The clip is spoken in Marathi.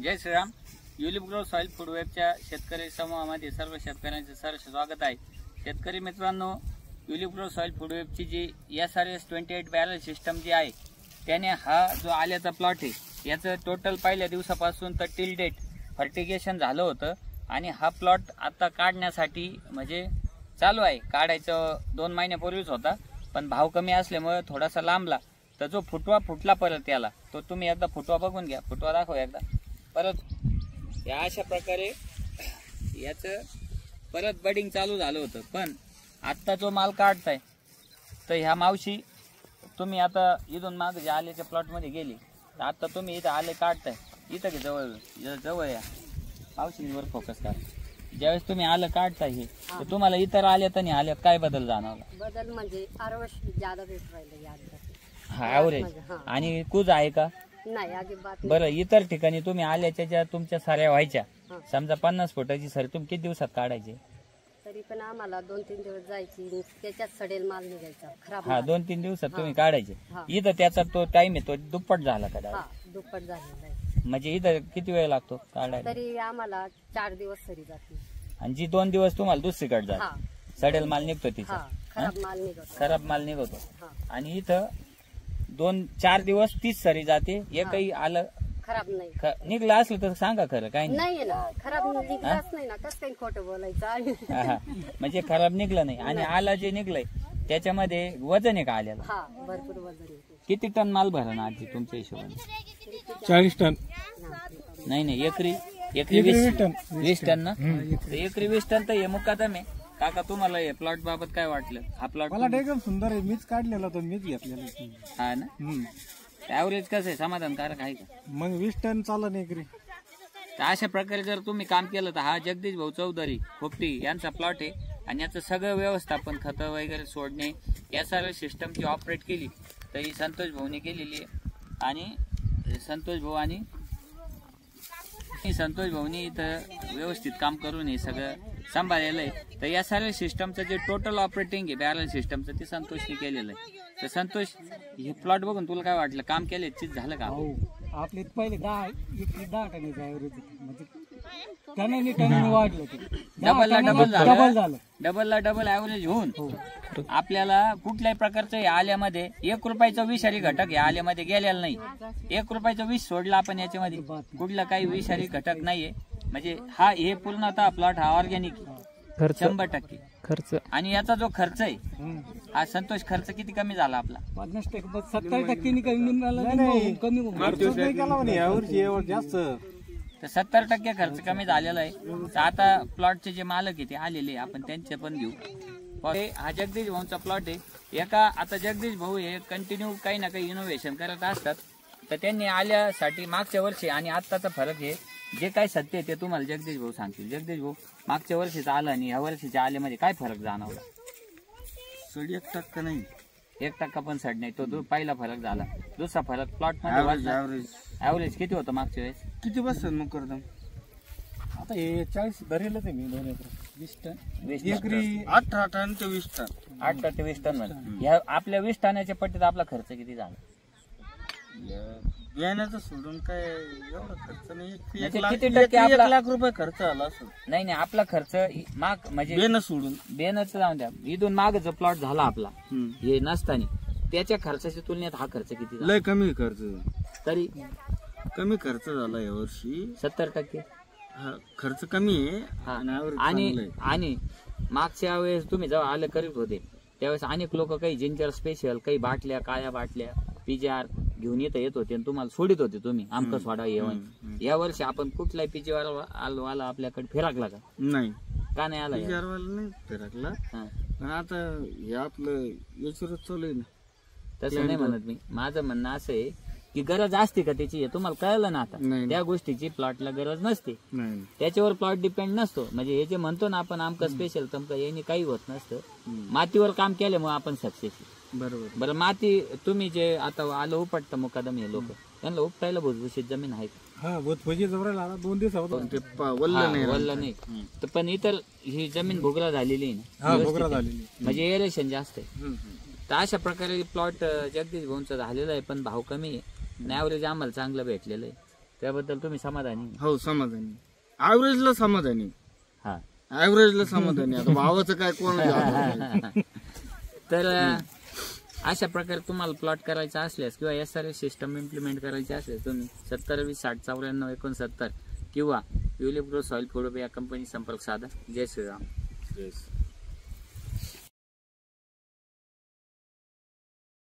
जय Shriram. ULIP grow soil food वेबच्या शेतकरी समूहामध्ये सर्व शेतकऱ्यांचे सहर्ष स्वागत आहे. शेतकरी मित्रांनो, युलिप ग्रो सॉइल फूड वेबची जी SRS 28 बॅरल सिस्टम जी आहे त्याने हा जो आल्याचा प्लॉट आहे याचं टोटल पहिल्या दिवसापासून तर टिल डेट फर्टिगेशन झालं होतं आणि हा प्लॉट आता काढण्यासाठी म्हणजे चालू आहे. काढायचं 2 महिन्यापूर्वीच होता, पण भाव कमी असल्यामुळे थोडासा लांबला. तर जो फुटवा फुटला परत याला, तो तुम्ही एकदा फुटवा बघून घ्या. फुटवा दाखव एकदा परत. या अशा प्रकारे याचं परत बडिंग चालू झालं होतं. पण आत्ता जो माल काढताय तर ह्या मावशी तुम्ही आता इथून माग जे आल्याच्या प्लॉटमध्ये गेली तर आता तुम्ही इथं आले काढताय. इथं की जवळ जवळ या मावशींवर फोकस करा. ज्यावेळेस तुम्ही आलं काढताय हे तर तुम्हाला इतर आल्यात आणि आल्यात काय बदल जाणवला? बदल म्हणजे ज्यादा भेट राहिले ॲव्हरेज आणि कुज आहे का? नाही अजिबात. बरं, इतर ठिकाणी तुम्ही आल्याच्या ज्या तुमच्या साऱ्या व्हायच्या समजा 50 फुटाची सर तुम्ही किती दिवसात काढायचे? तरी पण आम्हाला 2-3 दिवस जायची, त्याच्यात सडेल माल निघायचा खराब. 2-3 दिवसात तुम्ही काढायचे. इथं त्याचा तो टाइम आहे तो दुप्पट झाला का? दुप्पट झालेला आहे. म्हणजे इथं किती वेळ लागतो काढायला? तरी आम्हाला 4 दिवस सरी जाते. आणि जी 2 दिवस तुम्हाला दुसरीकडे जात सडेल माल निघतो तिचा, खराब माल निघतो. खराब माल निघतो. आणि इथं 2-4 दिवस 30 सरी जाते. एकही आलं खराब नाही निघलं असलं तर सांगा खरं. काय नाही ना, खराब निघलाच नाही ना, कसं काही खोटं बोलायचं. म्हणजे खराब निघलं नाही. आणि आलं जे निघलंय त्याच्यामध्ये वजन आहे का आल्याला? भरपूर वजन. किती टन माल भरा ना आजी तुमच्या हिशोबाने? 40 टन. नाही एकरी 20 टन ना? एकरी 20 टन तर हे मुक्कादम आहे. काका तुम्हाला हे प्लॉट बाबत काय वाटलं? हा प्लॉट मला एकदम सुंदर आहे. मीच काढलेला तो, मीच घेतलेला. हा ना? ऍव्हरेज कसं आहे, समाधानकारक आहे का? मग 20 टन चाललं एकरी. तर अशा प्रकारे जर तुम्ही काम केलं तर हा जगदीश भाऊ चौधरी खोपटी यांचा प्लॉट आहे. आणि याचं सगळं व्यवस्थापन खतं वगैरे सोडणे या सर्व सिस्टमची ऑपरेट केली तर ही संतोष भाऊने केलेली आहे. आणि संतोष भाऊनी इथं व्यवस्थित काम करून हे सगळं सांभाळलेलं आहे. तर या सर्व सिस्टमचं जे टोटल ऑपरेटिंग आहे बॅरल सिस्टमचं ते संतोषने केलेलं आहे. तर संतोष, हे प्लॉट बघून तुला काय वाटलं? काम केलं चीज झालं का? आपले पहिले 10 टनाचं ॲव्हरेज म्हणजे टनाने वाढलं. डबलला डबल ॲव्हरेज होऊन आपल्याला कुठल्याही प्रकारचं आल्यामध्ये 1 रुपयाचा विषारी घटक या आल्यामध्ये गेलेला नाही. 1 रुपयाचा विष सोडला आपण याच्यामध्ये, कुठला काही विषारी घटक नाहीये. म्हणजे हे पूर्णतः प्लॉट हा ऑर्गॅनिक 100% खर्च. आणि याचा जो खर्च आहे हा संतोष खर्च किती कमी झाला आपला? 70% जास्त. तर 70% खर्च कमी झालेला आहे. तर आता प्लॉटचे जे मालक आहे ते आलेले आपण त्यांचे पण घेऊ. हा जगदीश भाऊचा प्लॉट आहे. आता जगदीश भाऊ हे कंटिन्यू काही ना काही इनोव्हेशन करत असतात. तर त्यांनी आल्यासाठी मागच्या वर्षी आणि आत्ताचा फरक आहे जे काय सत्य आहे ते तुम्हाला जगदीश भाऊ सांगतील. जगदीश भाऊ, मागच्या वर्षीचा आलं आणि ह्या वर्षीच्या आल्यामध्ये काय फरक जाणवला? सड 1% नाही. 1% पण सड नाही. तो पहिला फरक झाला. दुसरा फरक प्लॉट मध्ये ॲव्हरेज किती होतं मागच्या वेळेस? किती बसतात मग करतो? आता हे 40 धरेलच आहे मी. 2 एकर 20 टन एकरी 18 टन ते 20 टन. 8 ते 20 टन ह्या आपल्या 20 टनाच्या पट्टीत आपला खर्च किती झाला? बियाण्याचं सोडून काय एवढा खर्च नाही. किती टक्के? 1 लाख रुपये खर्च झाला असं? नाही, आपला खर्च माग म्हणजे बेन सोडून बेनच जाऊन द्या. इथून माग जो प्लॉट झाला आपला हे नसताना त्याच्या खर्चाच्या तुलनेत हा खर्च किती झाला? लय कमी खर्च. तरी कमी खर्च झाला या वर्षी. 70% खर्च कमी आहे. आणि मागच्या वेळेस तुम्ही जेव्हा आलं करीत होते त्यावेळेस अनेक लोक काही जिंजर स्पेशल, काही बाटल्या, काळ्या बाटल्या, PGR घेऊन येत होते आणि तुम्हाला सोडित होते तुम्ही आमचं सोडा येऊन. या वर्षी आपण कुठलाही PGR वाला आपल्याकडे फिरकला का? नाही. का नाही आला? PGR वाला नाही फिरकला. पण आता हे आपलं याच्यावरच चालू आहे ना. तसं नाही म्हणत मी. माझं म्हणणं असं आहे की गरज असते का त्याची? तुम्हाला कळलं ना आता. त्या गोष्टीची प्लॉटला गरज नसते. त्याच्यावर प्लॉट डिपेंड नसतो. म्हणजे हे जे म्हणतो ना आपण आमका स्पेशल तमका याने काही होत नसतं. मातीवर काम केल्यामुळे आपण सक्सेस. बरं, माती तुम्ही जे आता आलं उपटतं मुकादम हे लोक त्यांना उपटायला भुसभुशीत जमीन आहे का? 2 दिवस वल्ल नाही. तर पण इतर ही जमीन भोगरा झालेली म्हणजे एरेशन जास्त आहे. तर अशा प्रकारे प्लॉट जगदीश भाऊंचा झालेला आहे. पण भाव कमी आहे. ॲव्हरेज आम्हाला चांगलं भेटलेलं आहे. त्याबद्दल तुम्ही समाधानी? हो समाधानी, ऍव्हरेजला समाधानी. हा. ऍव्हरेजला समाधानी. आता भावाचं काय कोण तर अशा प्रकारे तुम्हाला प्लॉट करायचा असल्यास किंवा SRS सिस्टम इम्प्लिमेंट करायची असल्यास तुम्ही 7020609469 किंवा युलिप ग्रो सॉइल फूड या कंपनी संपर्क साधा. जय श्रीराम.